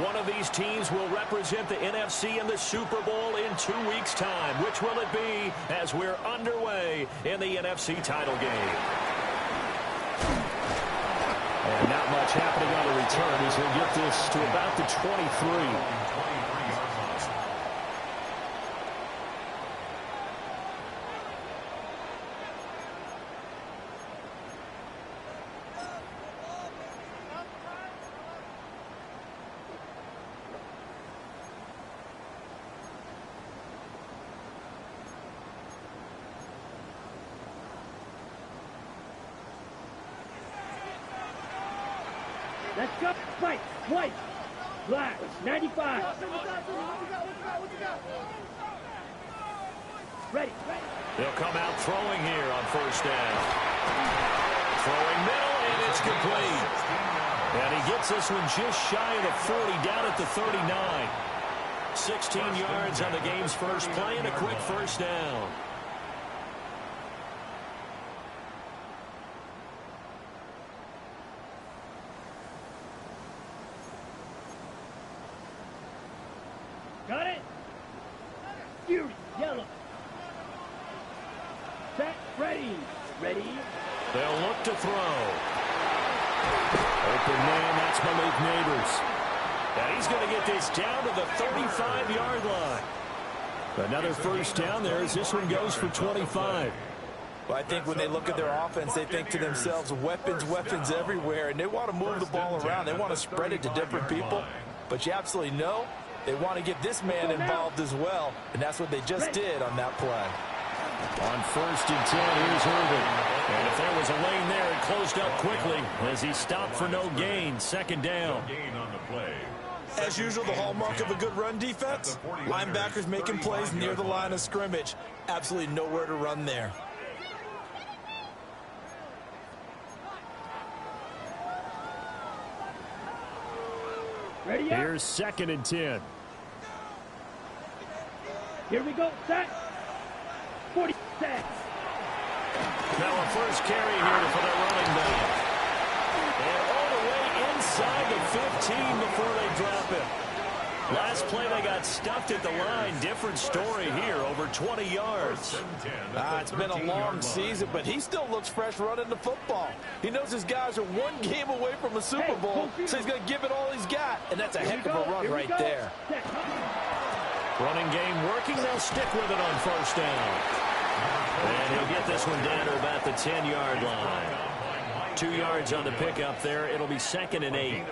One of these teams will represent the NFC in the Super Bowl in 2 weeks' time. Which will it be as we're underway in the NFC title game? And not much happening on the return as he'll get this to about the 23. Let's go. Fight. White. Black. 95. Ready. They'll come out throwing here on first down. Throwing middle, and it's complete. And he gets this one just shy of the 40, down at the 39. 16 yards on the game's first play and a quick first down. Got it? Fury, yellow. Set, ready. Ready. They'll look to throw. Open man, that's Malik Neighbors. And he's going to get this down to the 35-yard line. Another first down there as this one goes for 25. Well, I think when they look at their offense, they think to themselves, weapons, weapons everywhere, and they want to move the ball around. They want to spread it to different people. But you absolutely know they want to get this man involved as well, and that's what they just did on that play. On first and 10, here's Irvin. And if there was a lane there, it closed up quickly as he stopped for no gain. Second down. As usual, the hallmark of a good run defense, linebackers making plays near the line of scrimmage. Absolutely nowhere to run there. Ready up. Here's second and 10. Here we go. Set. 40 set. Now a first carry here for the running back. And all the way inside the 15 before they drop it. Last play they got stuffed at the line. Different story here, over 20 yards. It's been a long season, but he still looks fresh running the football. He knows his guys are one game away from a Super Bowl, so he's going to give it all he's got. And that's a heck of a run right there. Running game working. They'll stick with it on first down. And he'll get this one down to about the 10-yard line. 2 yards on the pickup there. It'll be second and 8.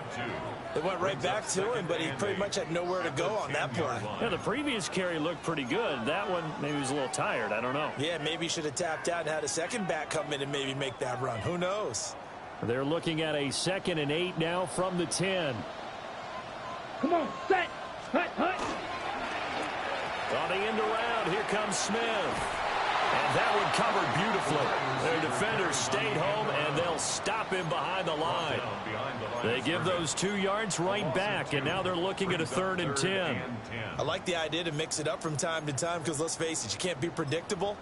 They went right back to him, but he pretty much had nowhere to go on that play. Yeah, the previous carry looked pretty good. That one, maybe he was a little tired. I don't know. Yeah, maybe he should have tapped out and had a second back come in and maybe make that run. Who knows? They're looking at a second and 8 now from the 10. Come on, set. Hut, hut. On the end around, here comes Smith. And that one covered beautifully. Their defenders stayed home, and they'll stop him behind the line. They give those 2 yards right back, and now they're looking at a third and 10. I like the idea to mix it up from time to time because, let's face it, you can't be predictable.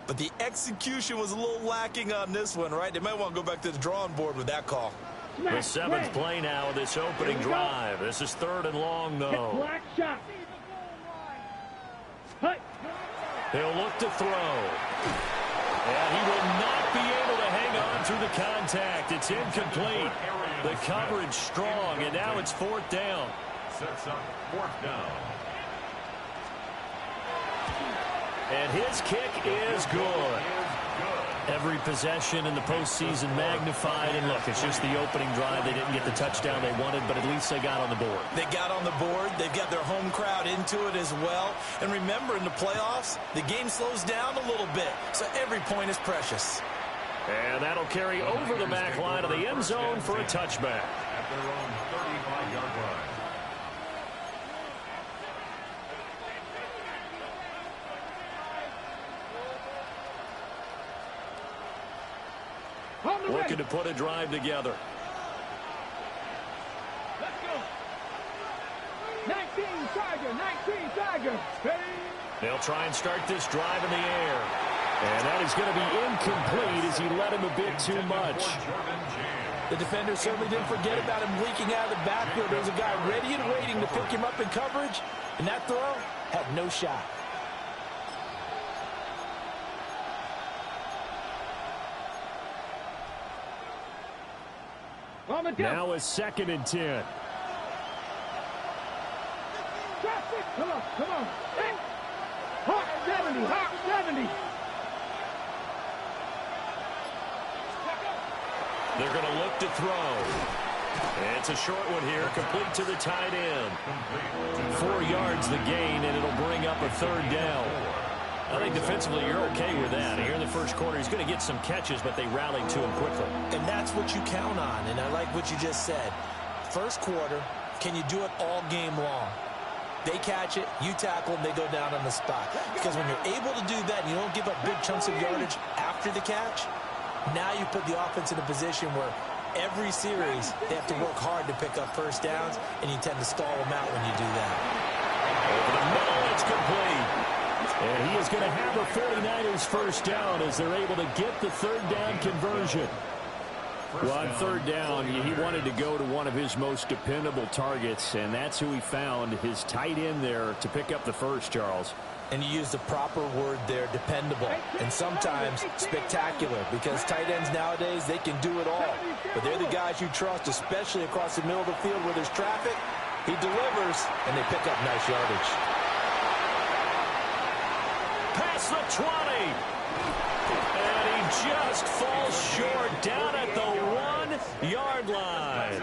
But the execution was a little lacking on this one, right? They might want to go back to the drawing board with that call. The 7th play now of this opening drive. This is third and long, though. Black shot. Hut. He'll look to throw. And he will not be able to hang on through the contact. It's incomplete. The coverage strong, and now it's fourth down. Sets up fourth down. And his kick is good. Every possession in the postseason magnified. And look, it's just the opening drive. They didn't get the touchdown they wanted, but at least they got on the board. They got on the board. They've got their home crowd into it as well. And remember, in the playoffs, the game slows down a little bit, so every point is precious. And that'll carry over the back line of the end zone for a touchback. At their own 35-yard line. Looking to put a drive together. Let's go. 19 Tiger. They'll try and start this drive in the air. And that is going to be incomplete as he led him a bit too much. The defender certainly didn't forget about him leaking out of the backfield. There was a guy ready and waiting to pick him up in coverage, and that throw had no shot. Now a 2nd and 10. Come on, come on. Hawk 70, Hawk 70. They're going to look to throw. It's a short one here, complete to the tight end. 4 yards the gain, and it'll bring up a 3rd down. I think defensively you're okay with that. Here in the first quarter, he's going to get some catches, but they rallied to him quickly. And that's what you count on, and I like what you just said. First quarter, can you do it all game long? They catch it, you tackle them, they go down on the spot. Because when you're able to do that and you don't give up big chunks of yardage after the catch, now you put the offense in a position where every series they have to work hard to pick up first downs, and you tend to stall them out when you do that. Over the middle, it's complete. And he is going to have a 49ers first down as they're able to get the 3rd down conversion. Well, on 3rd down, he wanted to go to one of his most dependable targets, and that's who he found, his tight end there, to pick up the first, Charles. And you use the proper word there, dependable, and sometimes spectacular, because tight ends nowadays, they can do it all. But they're the guys you trust, especially across the middle of the field where there's traffic. He delivers, and they pick up nice yardage. Past the 20. And he just falls short down at the 1-yard line.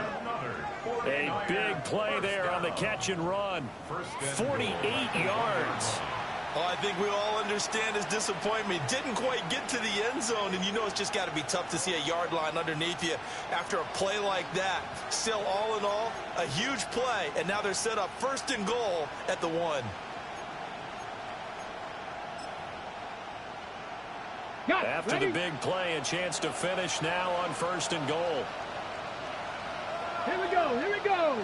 A big play there on the catch and run. 48 yards. Oh, I think we all understand his disappointment. Didn't quite get to the end zone, and you know it's just got to be tough to see a yard line underneath you after a play like that. Still, all in all, a huge play, and now they're set up 1st and goal at the 1. After the big play, a chance to finish now on 1st and goal. Here we go, here we go.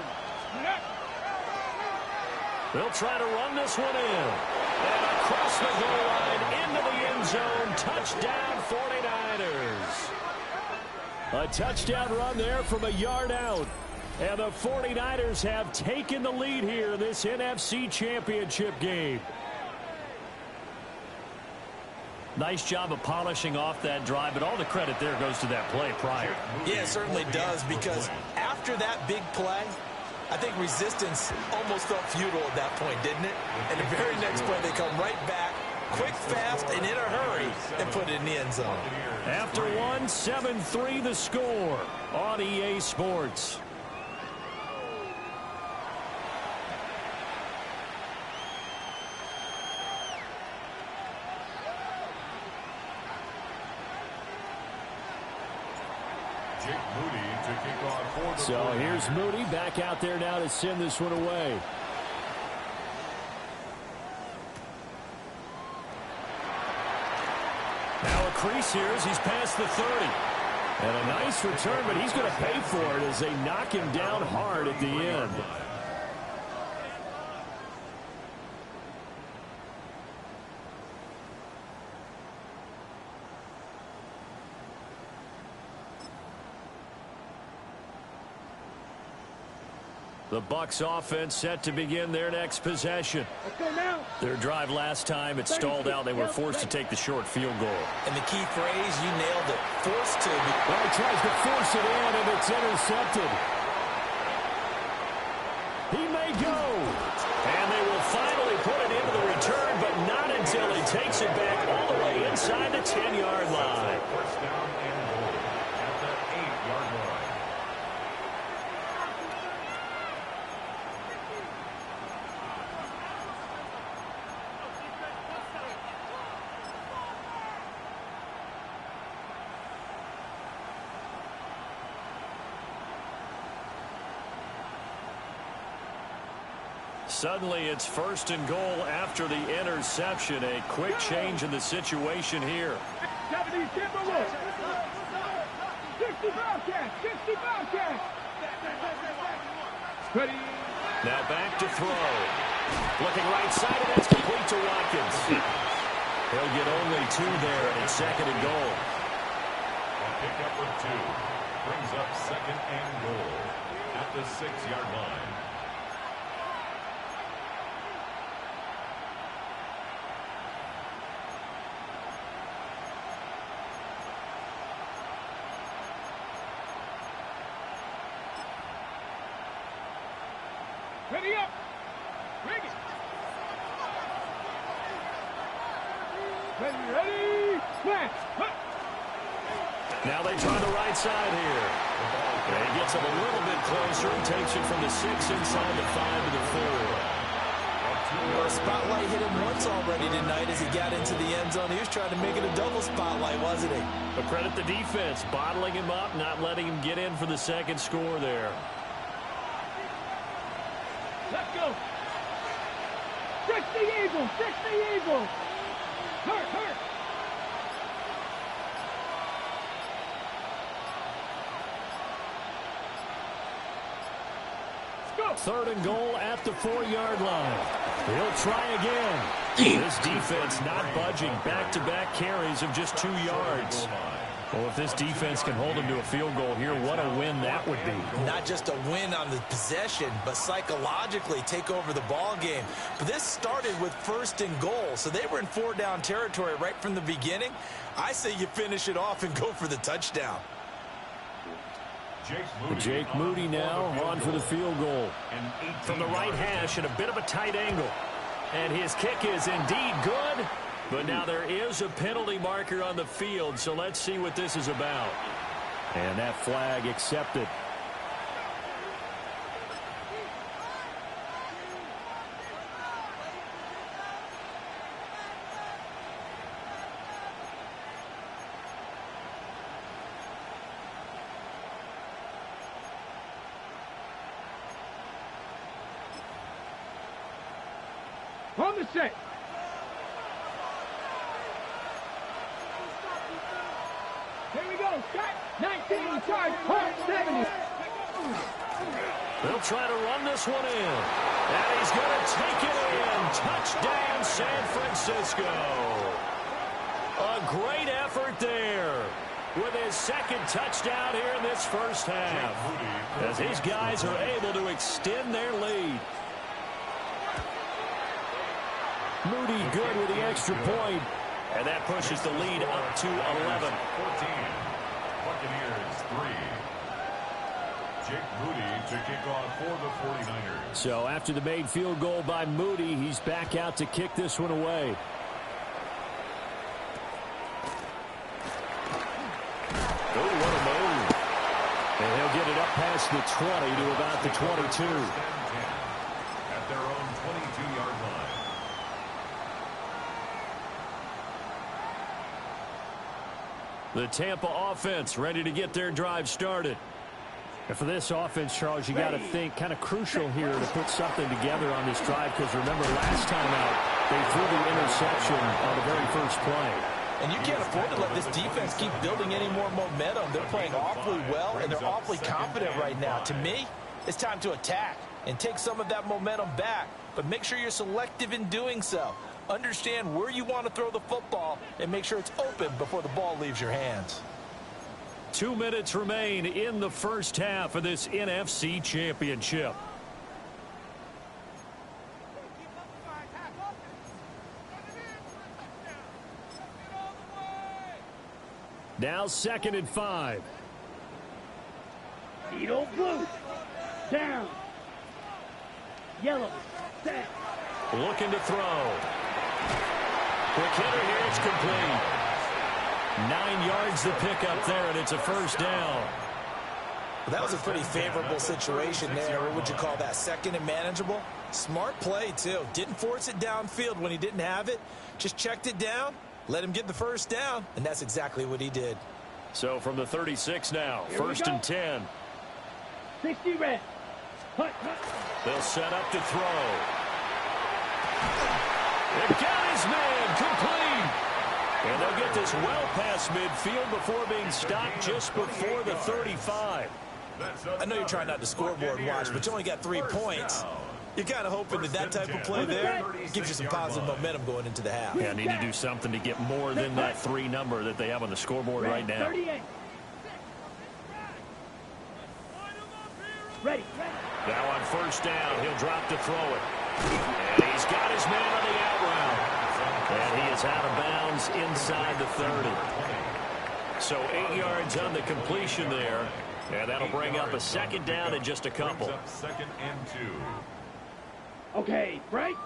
They'll try to run this one in. And across the goal line, into the end zone, touchdown 49ers. A touchdown run there from a yard out. And the 49ers have taken the lead here in this NFC Championship game. Nice job of polishing off that drive, but all the credit there goes to that play prior. Yeah, it certainly does, because after that big play, I think resistance almost felt futile at that point, didn't it? And the very next play, they come right back, quick, fast, and in a hurry, and put it in the end zone. After 1, 7-3 the score on EA Sports. So here's Moody back out there now to send this one away. Now a crease here as he's past the 30. And a nice return, but he's going to pay for it as they knock him down hard at the end. The Bucs offense set to begin their next possession. Their drive last time, it stalled out. They were forced to take the short field goal. And the key phrase, you nailed it, forced to. Well, he tries to force it in, and it's intercepted. He may go. And they will finally put it into the return, but not until he takes it back all the way inside the 10-yard line. First down and goal at the 8-yard line. Suddenly, it's 1st and goal after the interception. A quick change in the situation here. 70, 60 Bobcats, 60 Bobcats. Ready. Now back to throw. Looking right side, and that's complete to Watkins. He'll get only 2 there, and it's 2nd and goal. Pick up with 2. brings up 2nd and goal at the 6-yard line. Ready up. Ready. Ready. Flash. Now they try the right side here. And he gets him a little bit closer and takes it from the 6 inside the 5 to the 4. Well, the spotlight hit him once already tonight as he got into the end zone. He was trying to make it a double spotlight, wasn't he? But credit the defense, bottling him up, not letting him get in for the second score there. Let's go. Fix the eagle. Fix the eagle. Hurt. Let's go. 3rd and goal at the 4-yard line. He'll try again. This defense not budging. Back-to-back carries of just 2 yards. Well, if this defense can hold him to a field goal here, what a win that would be. Not just a win on the possession, but psychologically take over the ball game. But this started with 1st and goal, so they were in 4-down territory right from the beginning. I say you finish it off and go for the touchdown. Jake Moody now on for the field goal. From the right hash and a bit of a tight angle. And his kick is indeed good. But now there is a penalty marker on the field, so let's see what this is about. And that flag accepted. On the set. Here we go. Shot 19, charge, point 70. They'll try to run this one in. And he's going to take it in. Touchdown, San Francisco. A great effort there with his 2nd touchdown here in this first half, as his guys are able to extend their lead. Moody good with the extra point. And that pushes the lead up to 11. 14. Buccaneers 3. Jake Moody to kick off for the 49ers. So after the made field goal by Moody, he's back out to kick this one away. Oh, what a move. And he'll get it up past the 20 to about the 22. At their own 22-yard line. The Tampa offense ready to get their drive started. And for this offense, Charles, you got to think kind of crucial here to put something together on this drive, because remember last time out, they threw the interception on the very first play. And you can't afford to let this defense keep building any more momentum. They're playing awfully well, and they're awfully confident right now. To me, it's time to attack and take some of that momentum back. But make sure you're selective in doing so. Understand where you want to throw the football and make sure it's open before the ball leaves your hands. 2 minutes remain in the first half of this NFC Championship. Now 2nd and 5. Edo blue. Down. Yellow. Set. Looking to throw. Quick hitter here, it's complete. 9 yards to pick up there, and it's a first down. Well, that was a pretty favorable situation there. What would you call that? 2nd and manageable? Smart play, too. Didn't force it downfield when he didn't have it. Just checked it down, let him get the first down, and that's exactly what he did. So from the 36 now, 1st and 10. 60 red. Hut. They'll set up to throw. It got his man complete. And they'll get this well past midfield before being stopped just before the 35. I know you're trying not to scoreboard watch, but you only got 3 points. You're kind of hoping that that type of play there gives you some positive momentum going into the half. Yeah, need to do something to get more than that 3 number that they have on the scoreboard right now. 38. Ready. Now on first down, he'll drop to throw it. And he's got his man on the out route. And he is out of bounds inside the 30. So 8 yards on the completion there. And that'll bring up a second down in just a couple. Second and 2. Okay, break.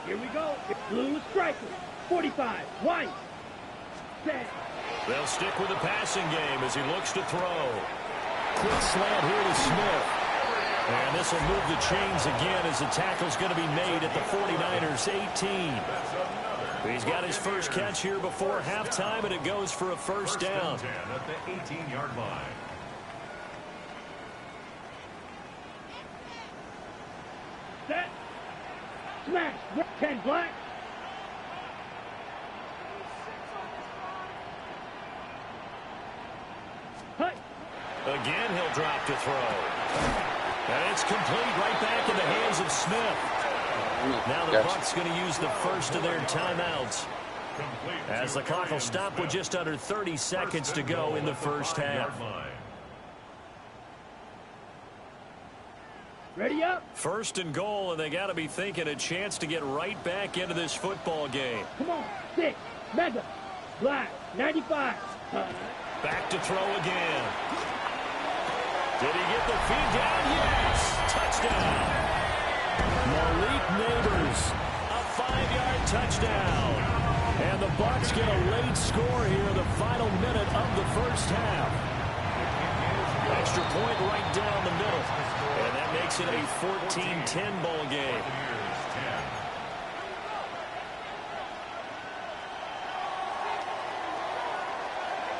Here we go. Blue striker. 45. White. Set. They'll stick with the passing game as he looks to throw. Quick slant here to Smith. And this will move the chains again as the tackle's going to be made at the 49ers 18. He's got his first catch here before halftime, and it goes for a first down. At the 18-yard line. Set. Smash. 10 black. Hut. Again, he'll drop to throw. And it's complete right back in the hands of Smith. Now the Bucs going to use the first of their timeouts, as the clock will stop with just under 30 seconds to go in the first half. Ready up. First and goal, and they got to be thinking a chance to get right back into this football game. Come on. 6. Mega. Black. 95. Back to throw again. Did he get the feed down? Yes. Touchdown. Malik Neighbors, a 5-yard touchdown. And the Bucs get a late score here in the final minute of the first half. Extra point right down the middle. And that makes it a 14-10 ball game.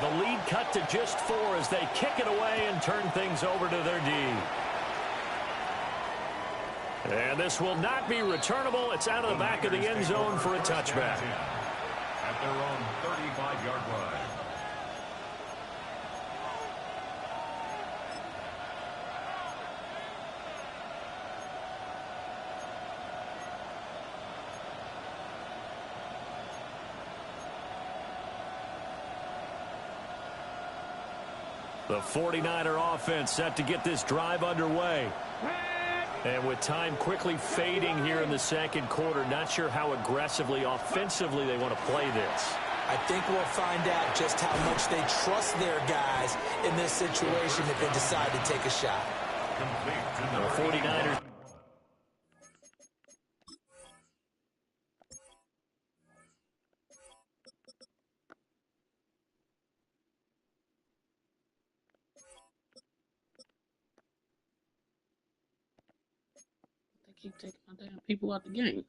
The lead cut to just 4 as they kick it away and turn things over to their D. And this will not be returnable. It's out of the back of the end zone for a touchback. At their own 35-yard line. The 49er offense set to get this drive underway. And with time quickly fading here in the second quarter, not sure how aggressively, offensively they want to play this. I think we'll find out just how much they trust their guys in this situation if they decide to take a shot. The 49ers. Keep taking my damn people out the game.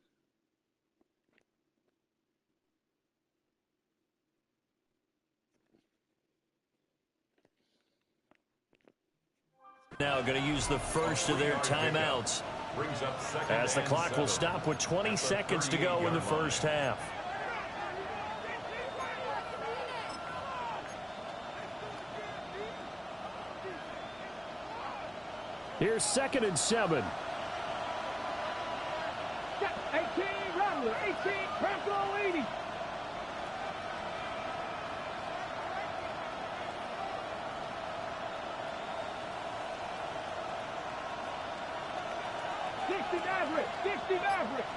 Now going to use the first of their timeouts, as the clock will stop with 20 seconds to go in the first half. Here's 2nd and 7. 18, Rattler, 18, Bronco 80.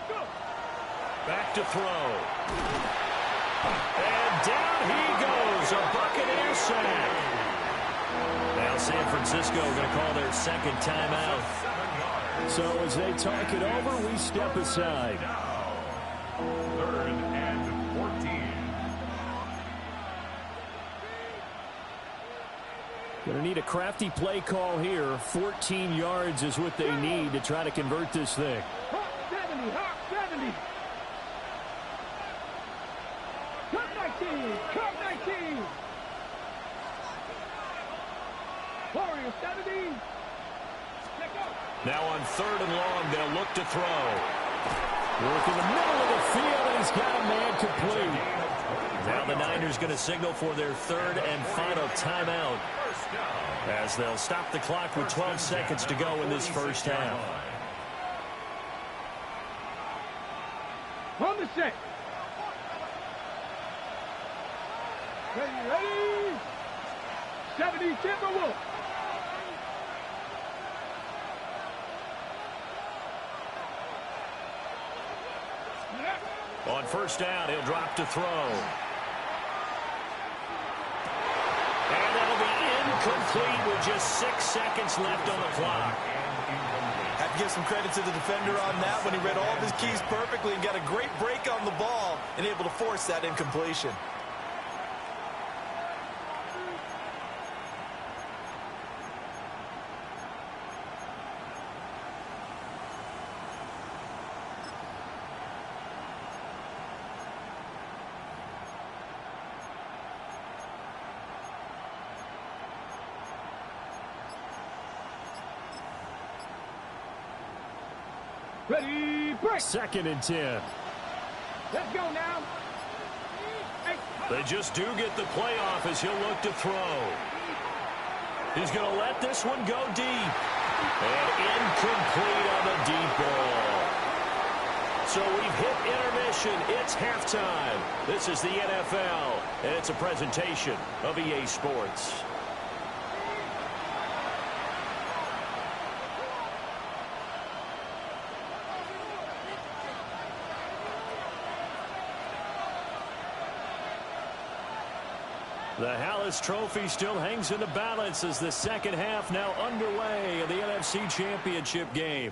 Go. Back to throw. And down he goes, a Buccaneer sack. Now San Francisco going to call their second timeout. So as they talk it over, we step aside. 3rd and 14. Going to need a crafty play call here. 14 yards is what they need to try to convert this thing. Hawk 70, Hawk 70. Cut 19, cut 19. Warrior 70. Now on 3rd and long, they'll look to throw. Work in the middle of the field, and he's got a man complete. Now the Niners going to signal for their 3rd and final timeout, as they'll stop the clock with 12 seconds to go in this first half. On the set. Ready. 70 Timberwolves. On first down, he'll drop to throw. And that'll be incomplete with just 6 seconds left on the clock. Have to give some credit to the defender on that when he read all of his keys perfectly and got a great break on the ball and able to force that incompletion. Ready, break. 2nd and 10. Let's go now. They just do get the playoff as he'll look to throw. He's going to let this one go deep. And incomplete on the deep ball. So we've hit intermission. It's halftime. This is the NFL, and it's a presentation of EA Sports. The Hallis Trophy still hangs in the balance as the second half now underway of the NFC Championship game.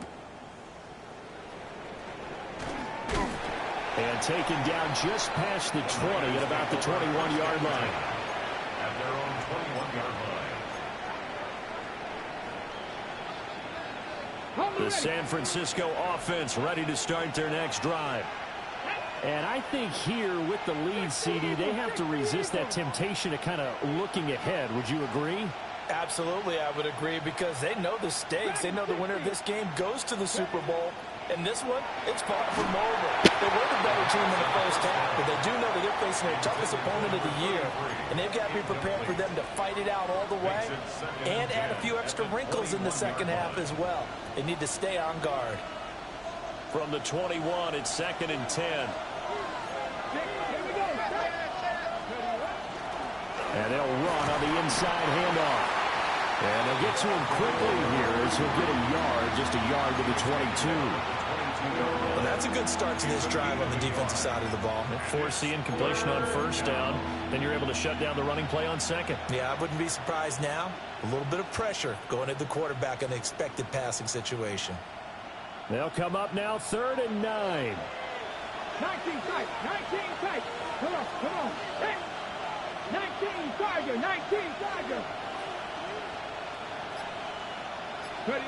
And taken down just past the 20 at about the 21-yard line. At their own 21-yard line. The San Francisco offense ready to start their next drive. And I think here with the lead, CD, they have to resist that temptation of kind of looking ahead. Would you agree? Absolutely, I would agree, because they know the stakes. They know the winner of this game goes to the Super Bowl. And this one, it's far from over. They were the better team in the first half, but they do know that they're facing their toughest opponent of the year. And they've got to be prepared for them to fight it out all the way and add a few extra wrinkles in the second half as well. They need to stay on guard. From the 21, it's 2nd and 10. And they'll run on the inside handoff. And they'll get to him quickly here as he'll get a yard, just a yard to the 22. Well, that's a good start to this drive on the defensive side of the ball. Force the incompletion on first down. Then you're able to shut down the running play on second. Yeah, I wouldn't be surprised now. A little bit of pressure going at the quarterback in the expected passing situation. They'll come up now 3rd and 9. 19 tight, 19 tight. Come on, come on. Hey. 19 Tiger, 19 Tiger. Ready.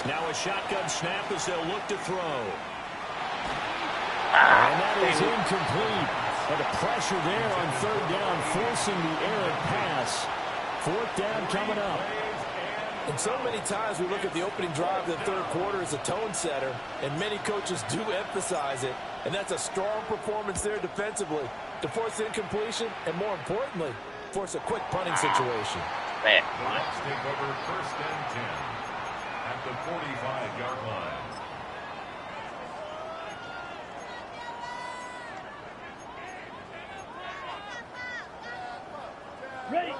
Now a shotgun snap as they'll look to throw. And that is incomplete. And the pressure there on 3rd down, forcing the errant pass. 4th down coming up. And so many times we look at the opening drive of the third quarter as a tone setter, and many coaches do emphasize it. And that's a strong performance there defensively to force incompletion and, more importantly, force a quick punting situation. Let's take over 1st and 10 at the 45-yard line. Ready.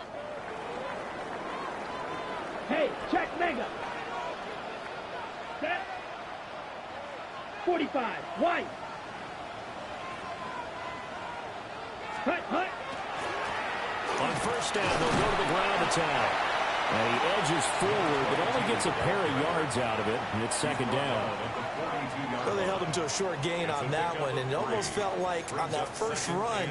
Hey, check mega. Set. 45. White. Hut. On first down, they'll go to the ground attack. And he edges forward, but only gets a pair of yards out of it. And it's 2nd down. Well, they held him to a short gain on that one, and it almost felt like on that first run,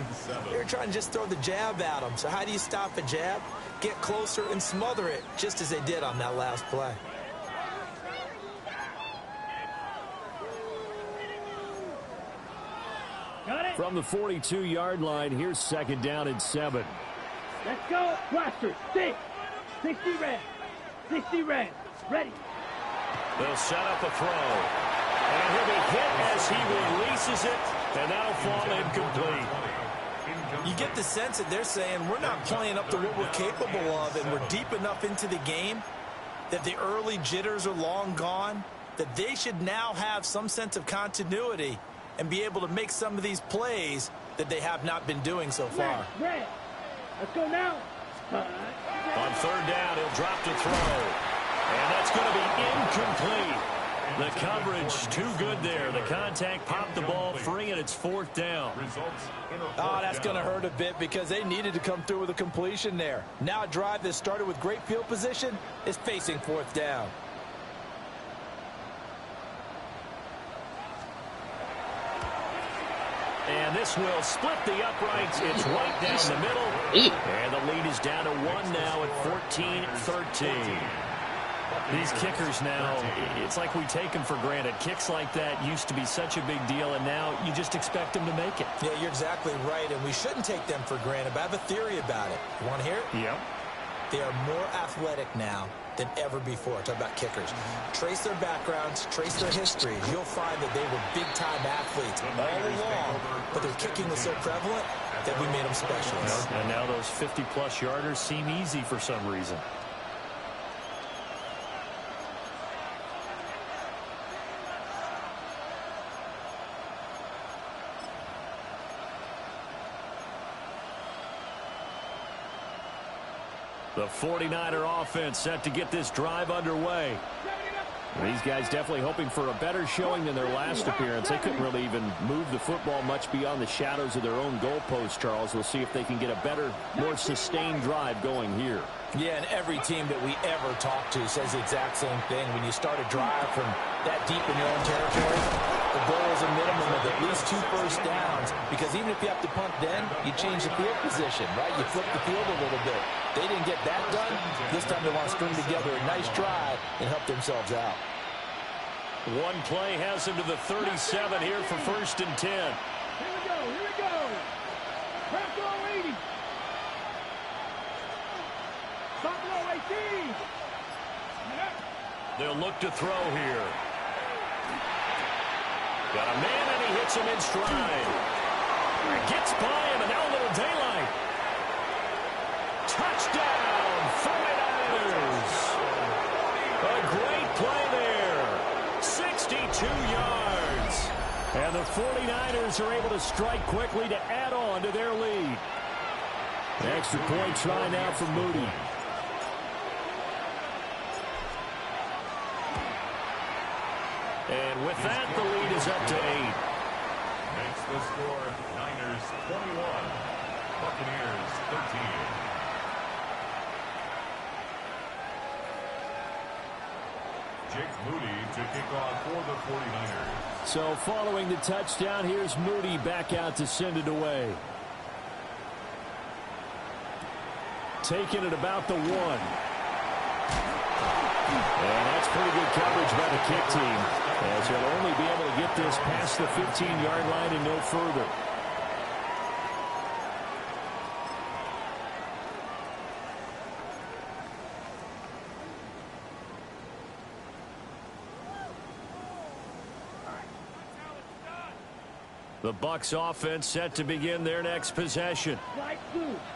they were trying to just throw the jab at him. So how do you stop a jab? Get closer and smother it, just as they did on that last play. Got it. From the 42-yard line, here's 2nd down and 7. Let's go. Blaster. 6. 60 red. 60 red. Ready. They'll set up a throw. And he'll be hit as he releases it, and that'll fall incomplete. You get the sense that they're saying we're not playing up to what we're capable of, and we're deep enough into the game that the early jitters are long gone, that they should now have some sense of continuity and be able to make some of these plays that they have not been doing so far. Red. Let's go now. On third down, he'll drop to throw. And that's going to be incomplete. The coverage too good there. The contact popped the ball free, and it's fourth down. Oh, that's going to hurt a bit because they needed to come through with a completion there. Now a drive that started with great field position is facing fourth down. And this will split the uprights. It's right down the middle. And the lead is down to 1 now at 14-13. These kickers now, it's like we take them for granted. Kicks like that used to be such a big deal, and now you just expect them to make it. Yeah, you're exactly right, and we shouldn't take them for granted, but I have a theory about it. You want to hear it? Yep. They are more athletic now than ever before. Talk about kickers. Trace their backgrounds, trace their history. You'll find that they were big-time athletes all along, but their kicking was so prevalent that we made them specialists. And now those 50-plus yarders seem easy for some reason. The 49er offense set to get this drive underway. These guys definitely hoping for a better showing than their last appearance. They couldn't really even move the football much beyond the shadows of their own goalpost, Charles. We'll see if they can get a better, more sustained drive going here. Yeah, and every team that we ever talk to says the exact same thing. When you start a drive from that deep in your own territory, the goal is a minimum of at least 2 first downs, because even if you have to punt then, you change the field position, right? You flip the field a little bit. They didn't get that done. This time they want to string together a nice drive and help themselves out. One play has them to the 37 here for 1st and 10. Here we go, here we go. Crack row 80. Stop row 18. They'll look to throw here. Got a man, and he hits him in stride. Gets by him, and now a little daylight. Touchdown, 49ers. A great play there. 62 yards. And the 49ers are able to strike quickly to add on to their lead. Extra point try now for Moody. And with that, the lead is up to 8. Makes the score Niners 21, Buccaneers 13. Jake Moody to kick off for the 49ers. So following the touchdown, here's Moody back out to send it away. Taking it about the 1. And that's pretty good coverage by the kick team, as they'll only be able to get this past the 15-yard line and no further. The Bucs offense set to begin their next possession.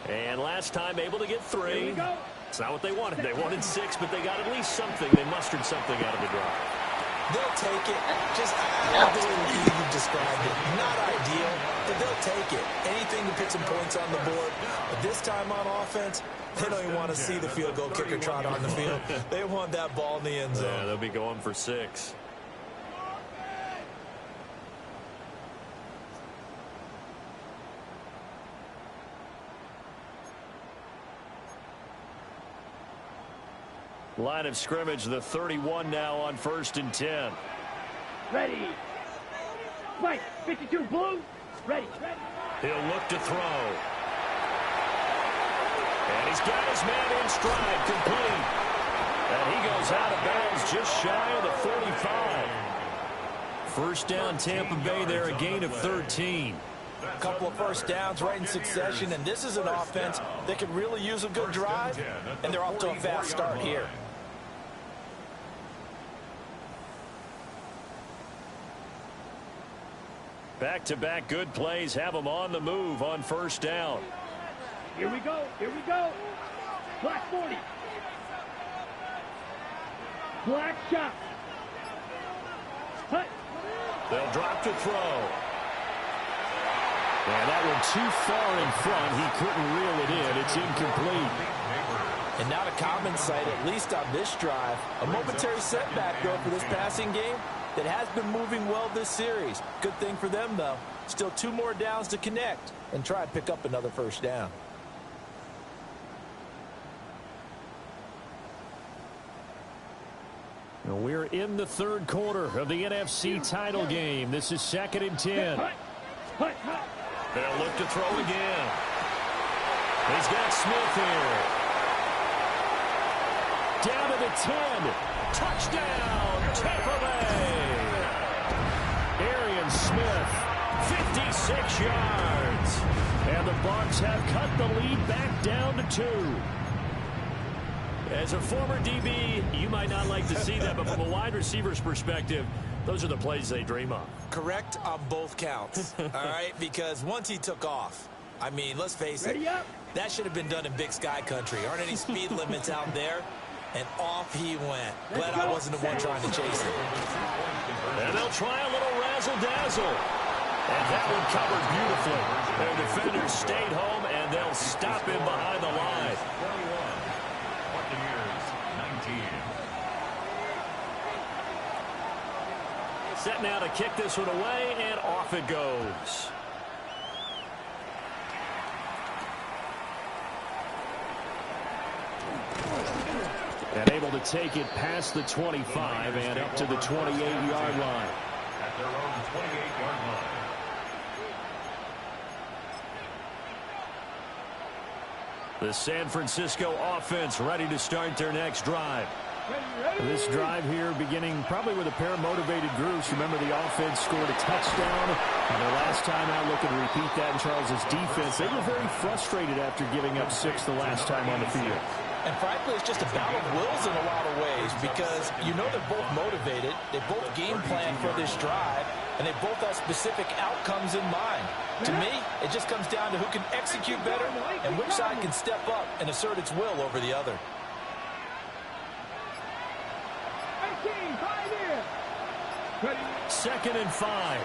And last time able to get 3. It's not what they wanted. They wanted 6, but they got at least something. They mustered something out of the drive. They'll take it. Just, I love the way you described it. Not ideal, but they'll take it. Anything to put some points on the board. But this time on offense, they don't even want to see the field goal kicker trot on the field. They want that ball in the end zone. Yeah, they'll be going for 6. Line of scrimmage, the 31 now on 1st and 10. Ready. Right, 52 blue. Ready. He'll look to throw. And he's got his man in stride, complete. And he goes out of bounds just shy of the 45. First down, Tampa Bay there, a gain of 13. A couple of first downs right in succession, and this is an offense that could really use a good drive, and they're off to a fast start here. Back-to-back good plays have them on the move on 1st down. Here we go. Here we go. Black 40. Black shot. Hut. They'll drop to throw. And that one too far in front. He couldn't reel it in. It's incomplete. And not a common sight, at least on this drive. A momentary setback, though, for this passing game that has been moving well this series. Good thing for them, though. Still 2 more downs to connect and try and pick up another first down. We're in the third quarter of the NFC title game. This is 2nd and 10. They'll look to throw again. He's got Smith here. Down to the 10. Touchdown, Tampa Bay. Arian Smith, 56 yards. And the Bucs have cut the lead back down to 2. As a former DB, you might not like to see that, but from a wide receiver's perspective, those are the plays they dream of. Correct on both counts, all right? Because once he took off, I mean, let's face it, that should have been done in Big Sky country. Aren't any speed limits out there? And off he went. Glad I wasn't the one trying to chase him. And they'll try a little razzle-dazzle. And that one covered beautifully. Their defenders stayed home, and they'll stop him behind the line. 19. Set now to kick this one away, and off it goes. And able to take it past the 25 and up to the 28-yard line. At their own 28-yard line. The San Francisco offense ready to start their next drive. This drive here beginning probably with a pair of motivated groups. Remember, the offense scored a touchdown. And the last time out, looking to repeat that in Charles's defense. They were very frustrated after giving up 6 the last time on the field. And frankly, it's just a battle of wills in a lot of ways because you know they're both motivated. They both game plan for this drive, and they both have specific outcomes in mind. To me, it just comes down to who can execute better and which side can step up and assert its will over the other. 2nd and 5.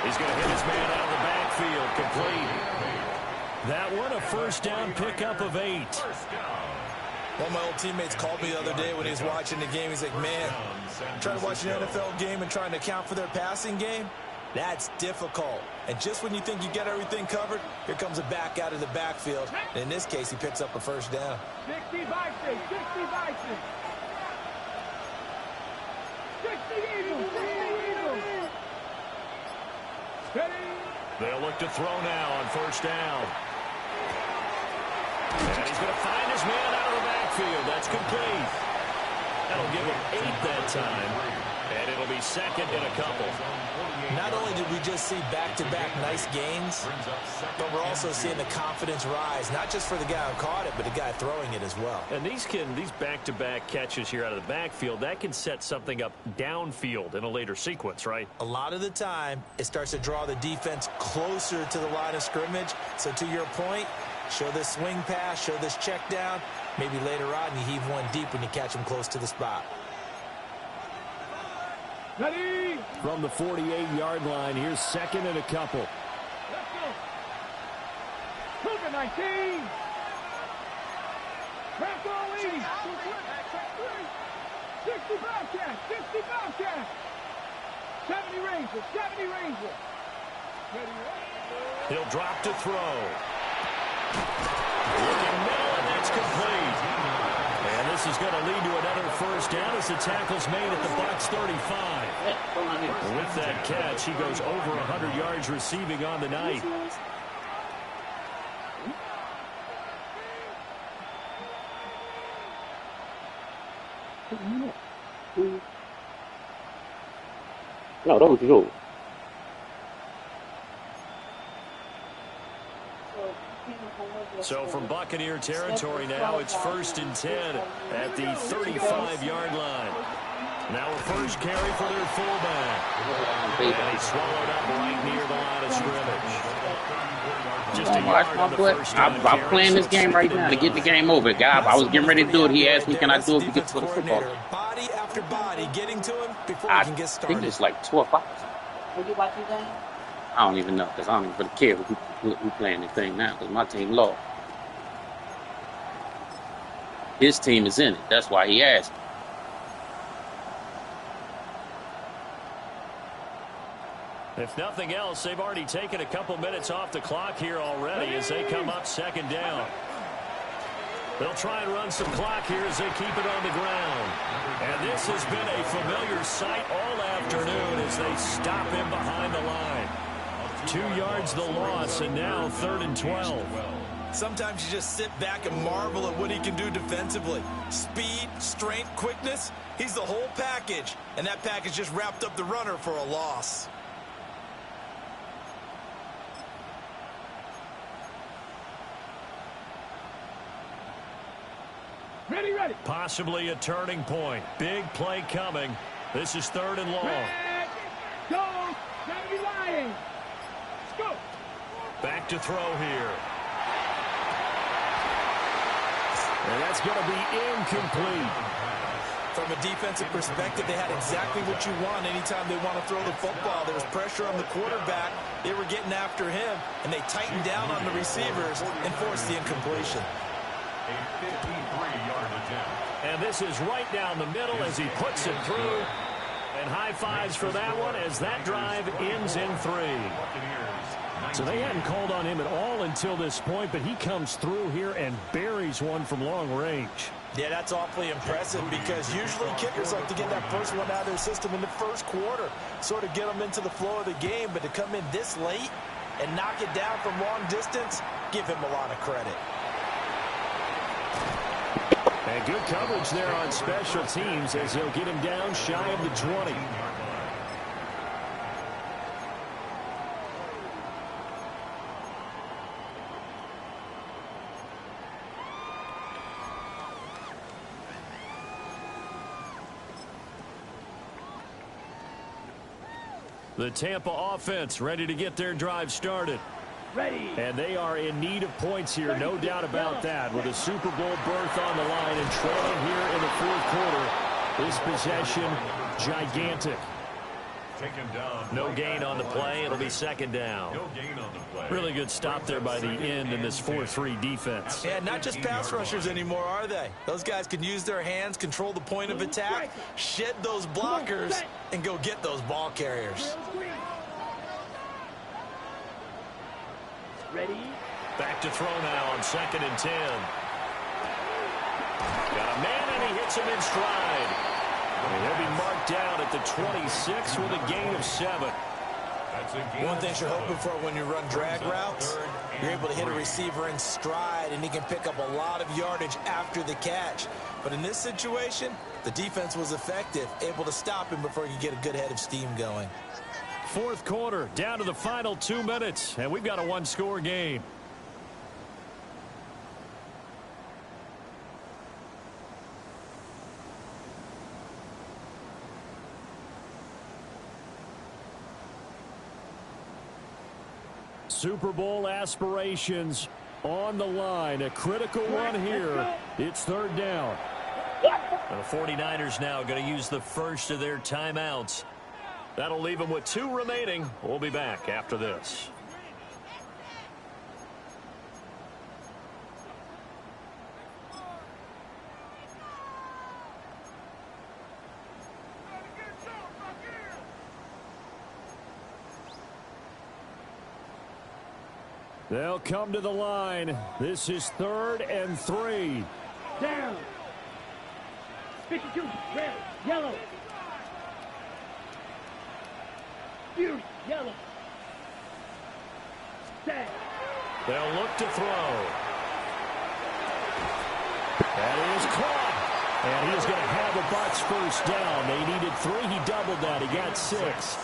He's going to hit his man out of the backfield. Complete. That one, a first down pickup of 8. One of my old teammates called me the other day when he was watching the game. He's like, man, trying to watch an NFL game and trying to account for their passing game, that's difficult. And just when you think you get everything covered, here comes a back out of the backfield. And in this case, he picks up a first down. 60 Vikings, 60 Vikings. 60 Eagles, 60 Eagles. They'll look to throw now on first down. And he's going to find his man out of the backfield. That's complete. That'll give him 8 that time. And it'll be 2nd and a couple. Not only did we just see back-to-back nice gains, but we're also seeing the confidence rise, not just for the guy who caught it, but the guy throwing it as well. And these back-to-back catches here out of the backfield, that can set something up downfield in a later sequence, right? A lot of the time, it starts to draw the defense closer to the line of scrimmage. So to your point, show this swing pass, show this check down. Maybe later on you heave one deep when you catch him close to the spot. Ready? From the 48-yard line, here's 2nd and a couple. Let's go. Cougar 19. Franco 80. 60 Bobcats, 60 Bobcats. 70 Rangers, 70 Rangers. He'll drop to throw. Looking middle, and that's complete. And this is going to lead to another first down as the tackle's made at the Bucs 35. With that catch, he goes over 100 yards receiving on the night. No, that was yours. So from Buccaneer territory now, it's 1st and 10 at the 35-yard line. Now a first carry for their fullback. And he swallowed up right near the line of scrimmage. Just a yard on the first down. I'm playing this game right now to get the game over. Guy, I was getting ready to do it. He asked me, can I do it to get to the football? Body after body, getting to him before he can get started. I think it's like 2 o'clock. Were you watching game? I don't even know because I don't even really care who playing this thing now because my team lost. His team is in it. That's why he asked. If nothing else, they've already taken a couple minutes off the clock here already as they come up second down. They'll try and run some clock here as they keep it on the ground. And this has been a familiar sight all afternoon as they stop him behind the line. 2 yards the loss, and now 3rd and 12. Sometimes you just sit back and marvel at what he can do defensively. Speed, strength, quickness, he's the whole package. And that package just wrapped up the runner for a loss. Ready, ready. Possibly a turning point. Big play coming. This is 3rd and long. Red, go, gotta be lying. Let's go. Back to throw here. And that's going to be incomplete. From a defensive perspective, they had exactly what you want anytime they want to throw the football. There was pressure on the quarterback. They were getting after him, and they tightened down on the receivers and forced the incompletion. A 53-yard attempt. And this is right down the middle as he puts it through. And high fives for that one as that drive ends in 3. So they hadn't called on him at all until this point, but he comes through here and buries one from long range. Yeah, that's awfully impressive because usually kickers like to get that first one out of their system in the first quarter, sort of get them into the flow of the game, but to come in this late and knock it down from long distance, give him a lot of credit. And good coverage there on special teams as they'll get him down shy of the 20. The Tampa offense ready to get their drive started. Ready. And they are in need of points here, no doubt about that. With a Super Bowl berth on the line and trailing here in the 4th quarter, this possession gigantic. Taken down. No gain on the play. It'll be 2nd down. No gain on the play. Really good stop there by the end in this 4-3 defense. Yeah, not just pass rushers anymore, are they? Those guys can use their hands, control the point of attack, shed those blockers, and go get those ball carriers. Ready. Back to throw now on 2nd and 10. Got a man, and he hits him in stride. And he'll be marked down at the 26 with a gain of 7. One thing you're hoping for when you run drag routes, you're able to hit a receiver in stride, and he can pick up a lot of yardage after the catch. But in this situation, the defense was effective, able to stop him before he could get a good head of steam going. 4th quarter, down to the final 2 minutes, and we've got a 1-score game. Super Bowl aspirations on the line. A critical one here. It's 3rd down. The 49ers now going to use the first of their timeouts. That'll leave them with 2 remaining. We'll be back after this. They'll come to the line. This is 3rd and 3. Down. 52. Red. Yellow. Beauty. Yellow. Set. They'll look to throw. That is caught. And he's going to have a Bucs first down. They needed 3. He doubled that. He got 6.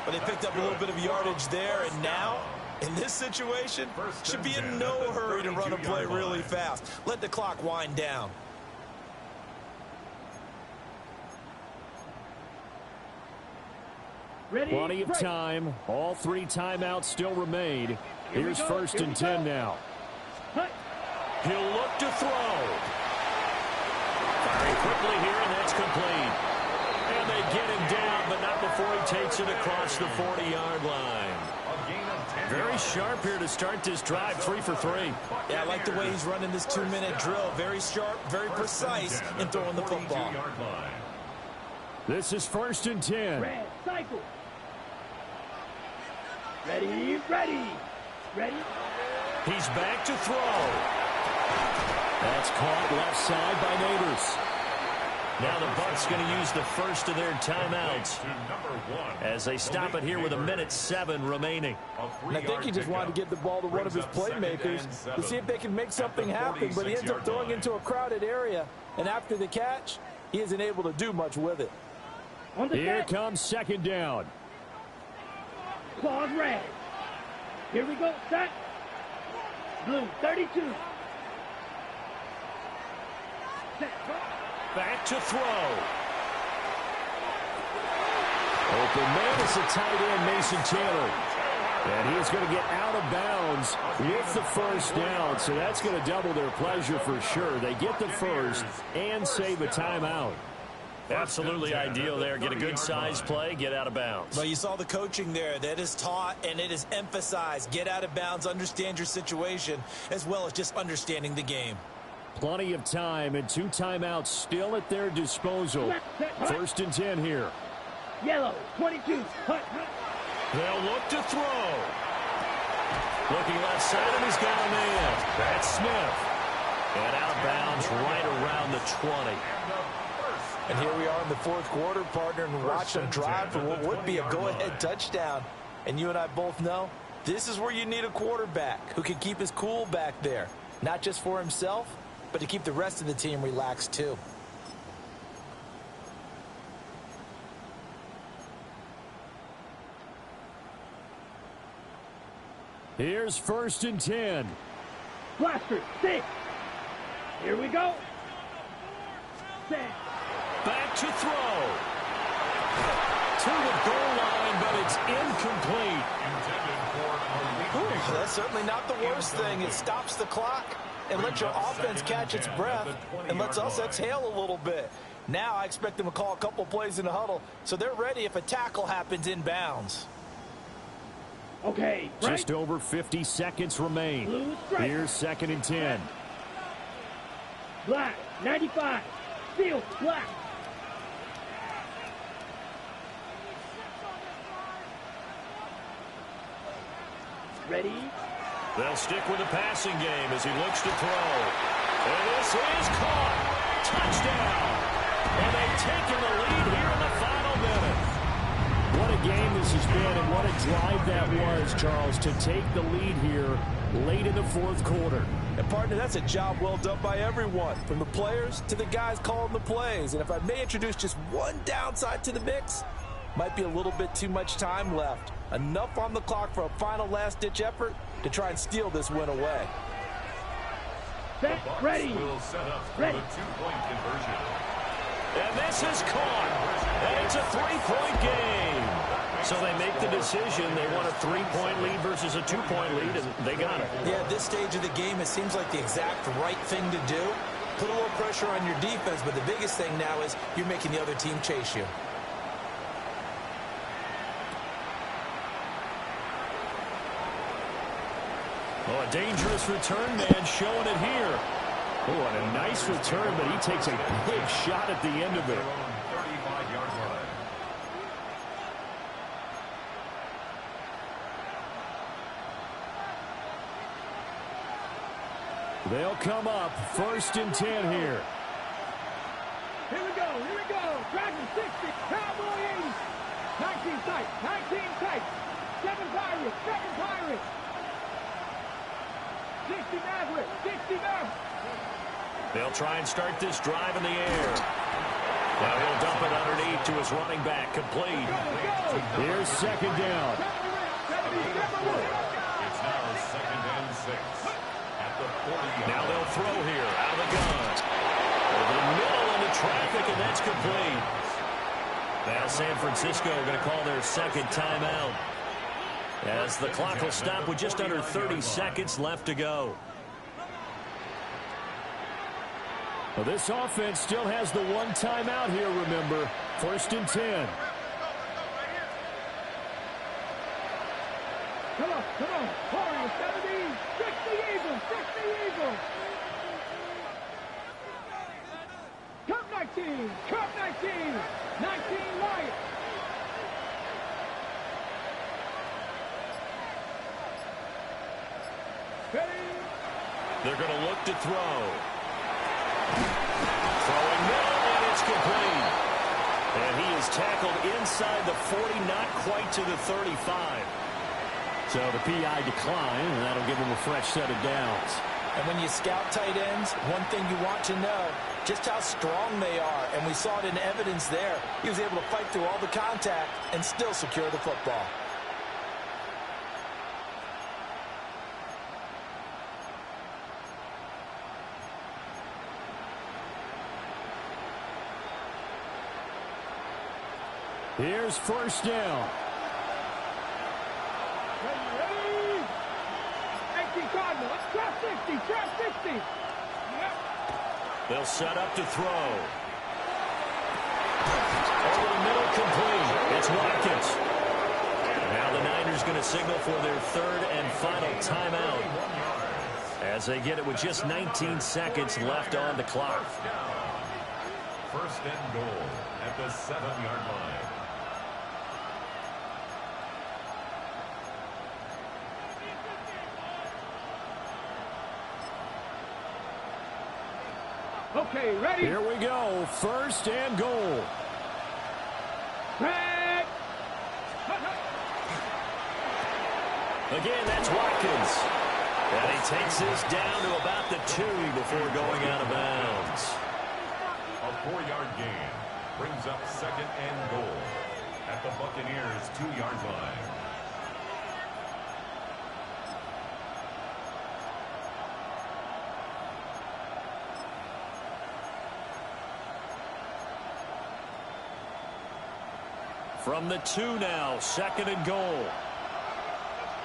But they picked up a little bit of yardage there, and now, in this situation, should be in no hurry to run a play really fast. Let the clock wind down. Ready. Plenty of time. All 3 timeouts still remain. Here's 1st and 10 now. Hut. He'll look to throw. Firing quickly here, and that's complete. And they get him down, but not before he takes it across the 40-yard line. Very sharp here to start this drive, 3 for 3. Yeah, I like the way he's running this 2-minute drill. Very sharp, very precise in throwing the football. This is 1st and 10. Red, cycle. Ready, ready, ready. He's back to throw. That's caught left side by Neighbors. Now the Bucs going to use the first of their timeouts as they stop it here with 1:07 remaining. And I think he just wanted to get the ball to one of his playmakers to see if they can make something happen, but he ends up throwing into a crowded area, and after the catch, he isn't able to do much with it. Here comes 2nd down. Claws red. Here we go, set. Blue, 32. Set. Back to throw. Open man is a tight end, Mason Taylor. And he's going to get out of bounds with the 1st down. So that's going to double their pleasure for sure. They get the first and save a timeout. Absolutely ideal there. Get a good size play, get out of bounds. Well, you saw the coaching there. That is taught and it is emphasized. Get out of bounds, understand your situation, as well as just understanding the game. Plenty of time and 2 timeouts still at their disposal. 1st and 10 here. Yellow, 22. Hut, hut. They'll look to throw. Looking left side, and he's got a man. That's Smith. And out of bounds right around the 20. And here we are in the 4th quarter, partner, and watch them drive for what would be a go-ahead touchdown. And you and I both know this is where you need a quarterback who can keep his cool back there. Not just for himself, but to keep the rest of the team relaxed too. Here's 1st and 10. Blaster, 6. Here we go. Set. Back to throw. To the goal line, but it's incomplete. Ooh, that's certainly not the worst thing. It stops the clock and lets your offense catch its breath and lets us exhale a little bit. Now I expect them to call a couple plays in the huddle so they're ready if a tackle happens inbounds. Okay, right. Just over 50 seconds remain. Here's 2nd and 10. Black, 95. Field, black. Ready? They'll stick with the passing game as he looks to throw. And this is caught. Touchdown. And they've taken the lead here in the final minute. What a game this has been and what a drive that was, Charles, to take the lead here late in the 4th quarter. And partner, that's a job well done by everyone, from the players to the guys calling the plays. And if I may introduce just one downside to the mix, might be a little bit too much time left. Enough on the clock for a final last-ditch effort to try and steal this win away. Set, ready. Ready. And this is caught. And it's a 3-point game. So they make the decision. They want a 3-point lead versus a 2-point lead, and they got it. Yeah, at this stage of the game, it seems like the exact right thing to do. Put a little pressure on your defense, but the biggest thing now is you're making the other team chase you. Oh, a dangerous return man showing it here. Oh, and a nice return, but he takes a big shot at the end of it. They'll come up 1st and 10 here. Here we go, here we go. Dragon 60, Cowboy 80. 19 tight, 19 tight. 7 Pirates, 7 Pirates. 60 Mavericks, 60 Mavericks. They'll try and start this drive in the air. Now he'll dump it underneath to his running back, complete. Here's 2nd down. It's now 2nd and 6. At the 40. Now they'll throw here out of the gun. Over the middle into traffic, and that's complete. Now San Francisco are going to call their 2nd timeout, as the clock will stop with just under 30 seconds left to go. Well, this offense still has the one timeout here, remember. 1st and 10. Come on. 40, 70, 60 Eagles, 60 Eagles. Cup 19, 19 Lions. Ready? They're going to look to throw. Throwing middle, and it's complete. And he is tackled inside the 40, not quite to the 35. So the PI decline, and that'll give him a fresh set of downs. And when you scout tight ends, one thing you want to know, just how strong they are. And we saw it in evidence there. He was able to fight through all the contact and still secure the football. Here's 1st down. Ready? 18 Cardinal. Trap 60. Yep. They'll set up to throw. Over the middle, complete. It's Watkins. Now the Niners going to signal for their 3rd and final timeout as they get it with just 19 seconds left on the clock. 1st and goal at the 7-yard line. Okay, ready? Here we go. 1st and goal. Red. Again, that's Watkins. And he takes this down to about the 2 before going out of bounds. A 4-yard gain brings up 2nd and goal at the Buccaneers' 2-yard line. From the 2 now, 2nd and goal.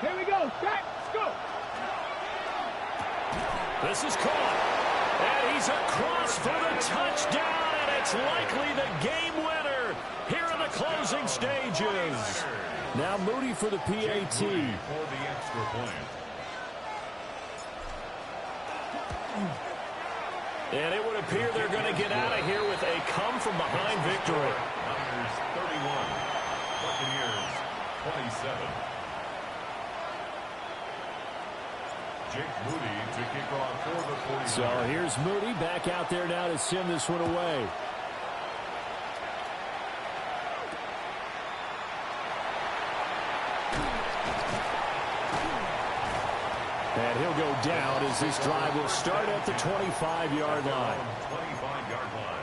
Here we go. Set. Go. This is caught. And he's across for the touchdown, and it's likely the game winner here in the closing stages. Now Moody for the PAT. For the extra point. And it would appear they're going to get out of here with a come-from-behind victory. Niners 31, Buccaneers 27. Jake Moody to kick off for the 49ers. So here's Moody back out there now to send this one away. And he'll go down as this drive will start at the 25-yard line. 25-yard line.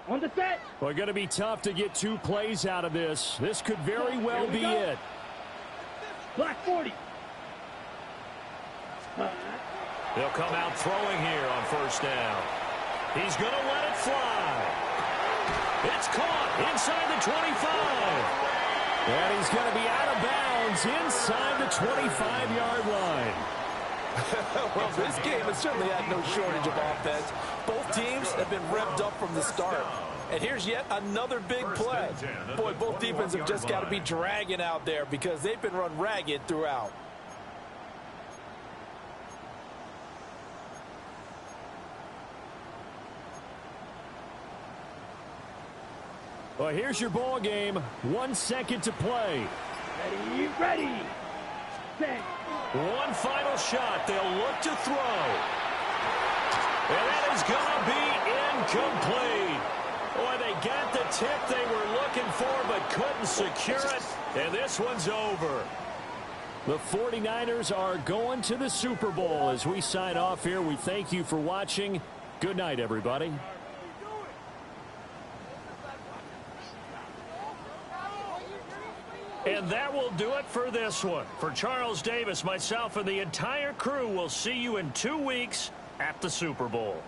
On the set. Well, going to be tough to get 2 plays out of this. This could very well be it. Black 40. They'll come out throwing here on 1st down. He's going to let it fly. It's caught inside the 25. And he's going to be out of bounds inside the 25-yard line. Well, this game has certainly had no shortage of offense. Both teams have been revved up from the start. And here's yet another big play. Boy, both defenses have just got to be dragging out there because they've been run ragged throughout. Well, here's your ball game. 1 second to play. Ready. Set. One final shot. They'll look to throw. And that is going to be incomplete. Boy, they got the tip they were looking for but couldn't secure it. And this one's over. The 49ers are going to the Super Bowl. As we sign off here, we thank you for watching. Good night, everybody. And And that will do it for this one. For Charles Davis, myself, and the entire crew, will see you in 2 weeks at the Super Bowl.